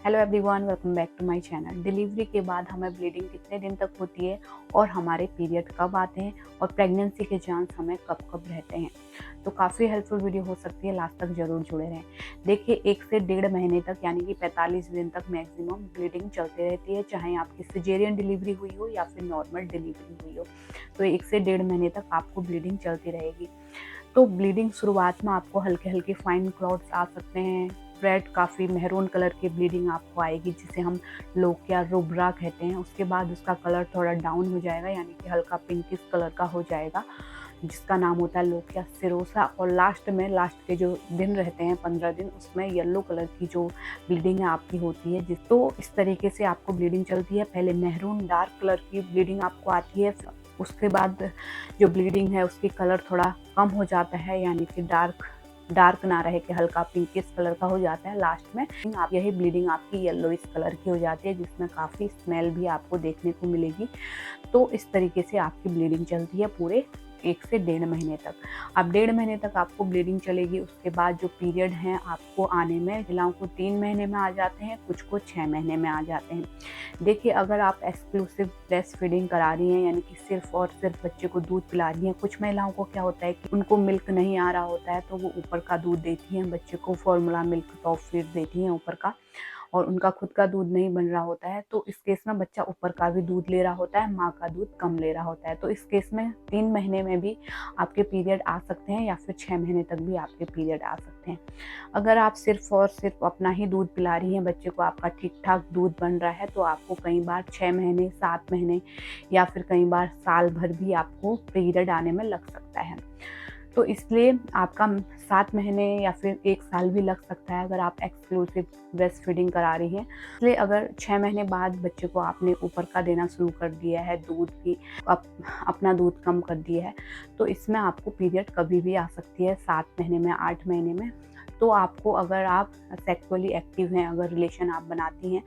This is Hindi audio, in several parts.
Hello everyone, welcome back to my channel. Delivery के बाद हमें ब्लीडिंग कितने दिन तक होती है और हमारे पीरियड कब आते हैं और प्रेगनेंसी के चांस हमें कब कब रहते हैं, तो काफ़ी हेल्पफुल वीडियो हो सकती है। लास्ट तक जरूर जुड़े रहें। देखिए, 1 से 1.5 महीने तक यानी कि 45 दिन तक मैक्सिमम ब्लीडिंग चलती रहती है, चाहे आपकी सिजेरियन डिलीवरी हुई हो या फिर नॉर्मल डिलीवरी हुई हो। तो 1 से 1.5 महीने तक आपको ब्लीडिंग चलती रहेगी। तो ब्लीडिंग शुरुआत में आपको हल्के हल्के फाइन क्लॉट्स आ सकते हैं। रेड काफ़ी मेहरून कलर की ब्लीडिंग आपको आएगी, जिसे हम लोकिया रुब्रा कहते हैं। उसके बाद उसका कलर थोड़ा डाउन हो जाएगा, यानी कि हल्का पिंकिश कलर का हो जाएगा, जिसका नाम होता है लोकिया सिरोसा। और लास्ट के जो दिन रहते हैं 15 दिन, उसमें येलो कलर की जो ब्लीडिंग है आपकी होती है। तो इस तरीके से आपको ब्लीडिंग चलती है। पहले मेहरून डार्क कलर की ब्लीडिंग आपको आती है, उसके बाद जो ब्लीडिंग है उसकी कलर थोड़ा कम हो जाता है, यानी कि डार्क ना रहे कि हल्का पिंकिश कलर का हो जाता है। लास्ट में आप यही ब्लीडिंग आपकी येलोइश कलर की हो जाती है, जिसमें काफ़ी स्मेल भी आपको देखने को मिलेगी। तो इस तरीके से आपकी ब्लीडिंग चलती है पूरे 1 से 1.5 महीने तक। अब 1.5 महीने तक आपको ब्लीडिंग चलेगी। उसके बाद जो पीरियड हैं आपको आने में, महिलाओं को 3 महीने में आ जाते हैं, कुछ को 6 महीने में आ जाते हैं। देखिए, अगर आप एक्सक्लूसिव ब्रेस्ट फीडिंग करा रही हैं, यानी कि सिर्फ और सिर्फ बच्चे को दूध पिला रही हैं, कुछ महिलाओं को क्या होता है कि उनको मिल्क नहीं आ रहा होता है, तो वो ऊपर का दूध देती हैं बच्चे को, फॉर्मूला मिल्क टॉप फीड देती हैं ऊपर का, और उनका खुद का दूध नहीं बन रहा होता है। तो इस केस में बच्चा ऊपर का भी दूध ले रहा होता है, माँ का दूध कम ले रहा होता है। तो इस केस में 3 महीने में भी आपके पीरियड आ सकते हैं, या फिर 6 महीने तक भी आपके पीरियड आ सकते हैं। अगर आप सिर्फ और सिर्फ अपना ही दूध पिला रही हैं बच्चे को, आपका ठीक ठाक दूध बन रहा है, तो आपको कई बार 6 महीने, 7 महीने या फिर कई बार साल भर भी आपको पीरियड आने में लग सकता है। तो इसलिए आपका 7 महीने या फिर 1 साल भी लग सकता है, अगर आप एक्सक्लूसिव ब्रेस्ट फीडिंग करा रही हैं। इसलिए अगर 6 महीने बाद बच्चे को आपने ऊपर का देना शुरू कर दिया है, दूध की अपना दूध कम कर दिया है, तो इसमें आपको पीरियड कभी भी आ सकती है, 7 महीने में, 8 महीने में। तो आपको, अगर आप सेक्सुअली एक्टिव हैं, अगर रिलेशन आप बनाती हैं,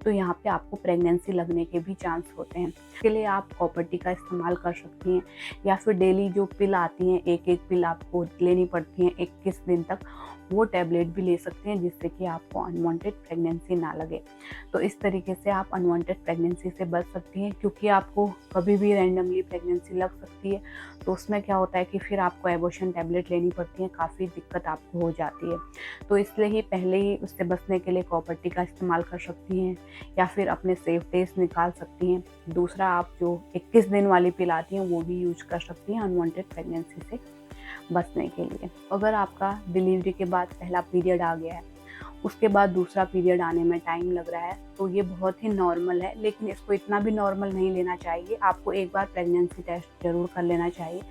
तो यहाँ पे आपको प्रेगनेंसी लगने के भी चांस होते हैं। इसके लिए आप कॉपर टी का इस्तेमाल कर सकती हैं, या फिर डेली जो पिल आती हैं, एक पिल आपको लेनी पड़ती है 21 दिन तक, वो टैबलेट भी ले सकते हैं, जिससे कि आपको अनवांटेड प्रेगनेंसी ना लगे। तो इस तरीके से आप अनवांटेड प्रेगनेंसी से बच सकती हैं, क्योंकि आपको कभी भी रैंडमली प्रेगनेंसी लग सकती है। तो उसमें क्या होता है कि फिर आपको एबॉर्शन टैबलेट लेनी पड़ती है, काफ़ी दिक्कत आपको हो जाती है। तो इसलिए ही पहले ही उससे बचने के लिए कॉपर टी का इस्तेमाल कर सकती हैं, या फिर अपने सेफ डेज निकाल सकती हैं। दूसरा, आप जो 21 दिन वाली पिल आती हैं, वो भी यूज कर सकती हैं अनवांटेड प्रेगनेंसी से बचने के लिए। अगर आपका डिलीवरी के बाद पहला पीरियड आ गया है, उसके बाद दूसरा पीरियड आने में टाइम लग रहा है, तो ये बहुत ही नॉर्मल है, लेकिन इसको इतना भी नॉर्मल नहीं लेना चाहिए। आपको एक बार प्रेगनेंसी टेस्ट जरूर कर लेना चाहिए।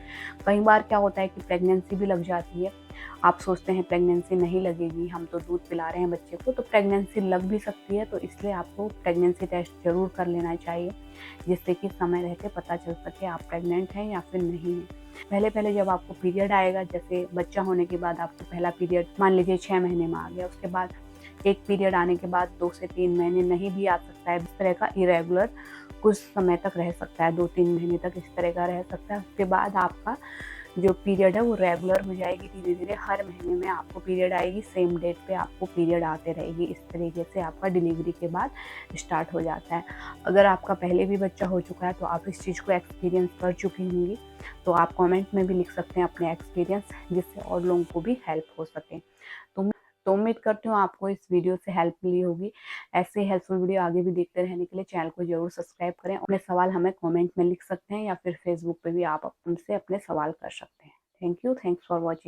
कई बार क्या होता है कि प्रेगनेंसी भी लग जाती है, आप सोचते हैं प्रेगनेंसी नहीं लगेगी, हम तो दूध पिला रहे हैं बच्चे को, तो प्रेगनेंसी लग भी सकती है। तो इसलिए आपको प्रेगनेंसी टेस्ट जरूर कर लेना चाहिए, जिससे कि समय रहते पता चल सके आप प्रेग्नेंट हैं या फिर नहीं हैं। पहले जब आपको पीरियड आएगा, जैसे बच्चा होने के बाद आपको पहला पीरियड मान लीजिए 6 महीने में आ गया, उसके बाद एक पीरियड आने के बाद 2 से 3 महीने नहीं भी आ सकता है। इस तरह का इरेगुलर कुछ समय तक रह सकता है, 2-3 महीने तक इस तरह का रह सकता है। उसके बाद आपका जो पीरियड है वो रेगुलर हो जाएगी, धीरे धीरे हर महीने में आपको पीरियड आएगी, सेम डेट पे आपको पीरियड आते रहेगी। इस तरीके से आपका डिलीवरी के बाद स्टार्ट हो जाता है। अगर आपका पहले भी बच्चा हो चुका है, तो आप इस चीज़ को एक्सपीरियंस कर चुकी होंगी, तो आप कमेंट में भी लिख सकते हैं अपने एक्सपीरियंस, जिससे और लोगों को भी हेल्प हो सके। तो उम्मीद करती हूँ आपको इस वीडियो से हेल्प मिली होगी। ऐसे हेल्पफुल वीडियो आगे भी देखते रहने के लिए चैनल को जरूर सब्सक्राइब करें। अपने सवाल हमें कमेंट में लिख सकते हैं, या फिर फेसबुक पे भी आप उनसे अपने सवाल कर सकते हैं। Thank you, thanks for watching.